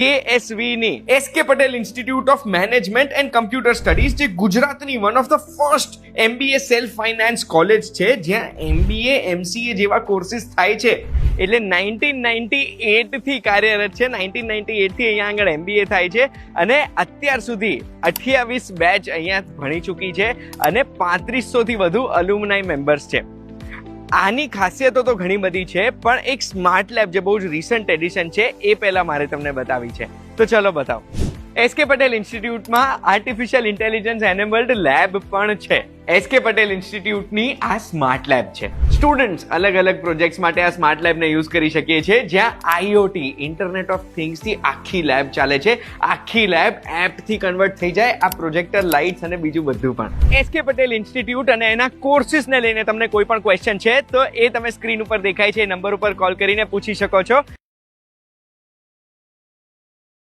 KSV ની SK Patel institute of management and computer studies, જે ગુજરાતની one of the first MBA self finance college છે, જ્યાં MBA MCA જેવા કોર્સિસ થાય છે. એટલે 1998 થી કાર્યરત છે. 1998 થી અહીંયા આગળ MBA થાય છે અને અત્યાર સુધી 28 બેચ અહીંયા ભણી ચૂકી છે અને 3500 થી વધુ અલુમનાઈ મેમ્બર્સ છે. આની ખાસિયતો તો ઘણી બધી છે, પણ એક સ્માર્ટ લેબ જે બહુ જ રિસન્ટ એડિશન છે એ પહેલા મારે તમને બતાવી છે. તો ચલો બતાવો. એસકે પટેલ ઇન્સ્ટિટ્યૂટમાં આર્ટિફિશિયલ ઇન્ટેલિજન્સ એનેબલ્ડ લેબ પણ છે. એસકે પટેલ ઇન્સ્ટિટ્યૂટની આ સ્માર્ટ લેબ છે. સ્ટુડન્ટ્સ અલગ અલગ પ્રોજેક્ટ્સ માટે આ સ્માર્ટ લેબને યુઝ કરી શકીએ છીએ, જ્યાં IoT ઇન્ટરનેટ ઓફ થિંગ્સ થી આખી લેબ ચાલે છે. આખી લેબ એપથી કન્વર્ટ થઈ જાય, આ પ્રોજેક્ટર, લાઇટ્સ અને બીજું બધું પણ. એસકે પટેલ ઇન્સ્ટિટ્યૂટ અને એના કોર્સિસને લઈને તમને કોઈ પણ ક્વેશ્ચન છે તો એ તમે સ્ક્રીન ઉપર દેખાય છે એ નંબર ઉપર કોલ કરીને પૂછી શકો છો.